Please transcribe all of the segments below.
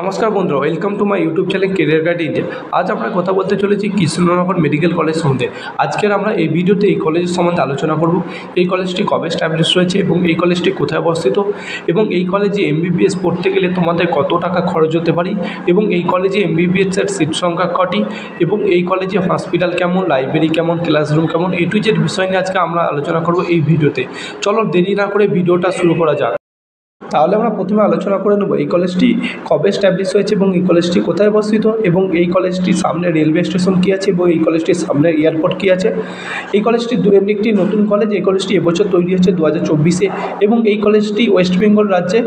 নমস্কার বন্ধুরা, welcome to my YouTube channel career guide India. আজ আমরা কথা বলতে চলেছি কৃষ্ণনগর মেডিকেল কলেজ সম্বন্ধে। আজকের আমরা এই ভিডিওতে এই কলেজের সম্বন্ধে আলোচনা করব। এই কলেজটি কবে এস্টাবলিশ হয়েছে এবং এই কলেজটি কোথায় অবস্থিত, এবং এই কলেজে এমবিবিএস পড়তে গেলে তোমাদের কত টাকা খরচ হতে পারে, এবং এই কলেজে এমবিবিএসের সিট সংখ্যা কটি, এবং এই কলেজে হসপিটাল কেমন, লাইব্রেরি কেমন, ক্লাসরুম কেমন, এ টু জেড বিষয় নিয়ে আজকে আমরা আলোচনা করব এই ভিডিওতে। চলো দেরি না করে ভিডিওটা শুরু করা যাক। তাহলে আমরা প্রথমে আলোচনা করে নেব এই কলেজটি কবে এস্টাবলিশ হয়েছে এবং এই কলেজটি কোথায় অবস্থিত, এবং এই কলেজটির সামনে রেলওয়ে স্টেশন কী আছে, এবং এই কলেজটির সামনে এয়ারপোর্ট কী আছে। এই কলেজটি এমনি একটি নতুন কলেজ। এই কলেজটি এবছর তৈরি হয়েছে 2024-এ, এবং এই কলেজটি ওয়েস্ট বেঙ্গল রাজ্যে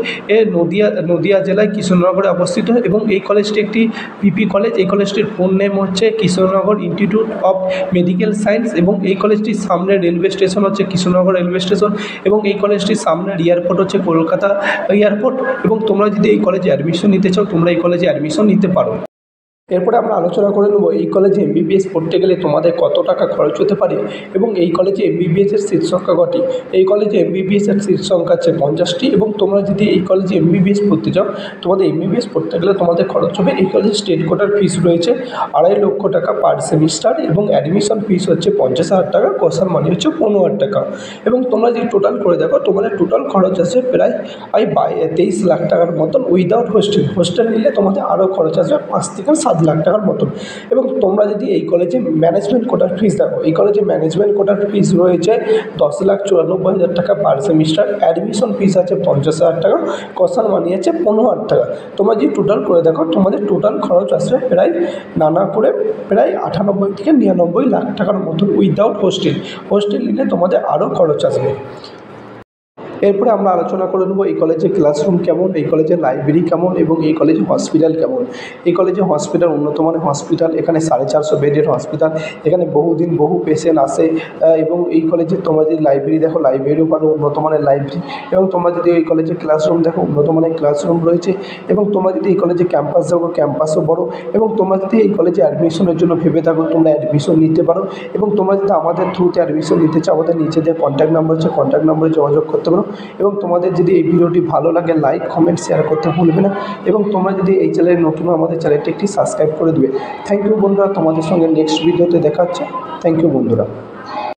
নদিয়া জেলায় কৃষ্ণনগরে অবস্থিত, এবং এই কলেজটি একটি পিপি কলেজ। এই কলেজটির ফুল নেম হচ্ছে Krishnanagar institute of medical science, এবং এই কলেজটির সামনে রেলওয়ে স্টেশন হচ্ছে কৃষ্ণনগর রেলওয়ে স্টেশন, এবং এই কলেজটির সামনের এয়ারপোর্ট হচ্ছে কলকাতা এয়ারপোর্ট। এবং তোমরা যদি এই কলেজে অ্যাডমিশন নিতে চাও, তোমরা এই কলেজে অ্যাডমিশন নিতে পারো। এরপরে আমরা আলোচনা করে নেব এই কলেজে এমবিবিএস পড়তে গেলে তোমাদের কত টাকা খরচ হতে পারে, এবং এই কলেজে এমবিবিএসের সিট সংখ্যা কটি। এই কলেজে এমবিবিএসের সিট সংখ্যা আছে 50টি, এবং তোমরা যদি এই কলেজে এমবিবিএস পড়তে চাও, তোমাদের এমবিবিএস পড়তে গেলে তোমাদের খরচ হবে। এই কলেজে স্টেট কোটার ফিস রয়েছে 2.5 লক্ষ টাকা পার সেমিস্টার, এবং অ্যাডমিশন ফিস হচ্ছে 50,000 টাকা, কোর্সের মানি হচ্ছে 15,000 টাকা। এবং তোমরা যদি টোটাল করে দেখো, তোমাদের টোটাল খরচ আছে প্রায় 23 লাখ টাকার মতন উইদাউট হোস্টেল নিলে তোমাদের আরও খরচ আসবে 5 থেকে 7 লাখ টাকার মতন। এবং তোমরা যদি এই কলেজে ম্যানেজমেন্ট কোটার ফিস দেখো, এই কলেজে ম্যানেজমেন্ট কোটার ফিস রয়েছে 10,94,000 টাকা পার সেমিস্টার, অ্যাডমিশন ফিস আছে 50,000 টাকা, কোর্সের মানি আছে 15,000 টাকা। তোমরা যদি টোটাল করে দেখো, তোমাদের টোটাল খরচ আসবে প্রায় 98 থেকে 99 লাখ টাকার মতন উইদাউট হোস্টেল নিলে তোমাদের আরও খরচ আসবে। এরপরে আমরা আলোচনা করে নেব এই কলেজে ক্লাসরুম কেমন, এই কলেজের লাইব্রেরি কেমন, এবং এই কলেজে হসপিটাল কেমন। এই কলেজে হসপিটাল উন্নত মানের হসপিটাল, এখানে 450 বেডের হসপিটাল, এখানে বহু পেশেন্ট আসে। এবং এই কলেজে তোমরা যদি লাইব্রেরি দেখো, লাইব্রেরিও পারো উন্নত মানের লাইব্রেরি, এবং তোমরা যদি এই কলেজে ক্লাসরুম দেখো, উন্নত মানের ক্লাসরুম রয়েছে। এবং তোমরা যদি এই কলেজে ক্যাম্পাস দেখো, ক্যাম্পাসও বড়। এবং তোমরা যদি এই কলেজে অ্যাডমিশনের জন্য ভেবে থাকো, তোমরা অ্যাডমিশন নিতে পারো। এবং তোমরা যদি আমাদের থ্রুতে অ্যাডমিশন নিতে চাও, আমাদের নিচেদের কন্ট্যাক্ট নাম্বার আছে, কন্ট্যাক্ট নাম্বারে যোগাযোগ করতে পারো। এবং তোমাদের যদি এই ভিডিওটি ভালো লাগে, লাইক কমেন্ট শেয়ার করতে ভুলবে না, এবং তোমরা যদি এই চ্যানেলে নতুন আমাদের চ্যানেলটি একটি সাবস্ক্রাইব করে দেবে। থ্যাংক ইউ বন্ধুরা, তোমাদের সঙ্গে নেক্সট ভিডিওতে দেখা হচ্ছে। থ্যাংক ইউ বন্ধুরা।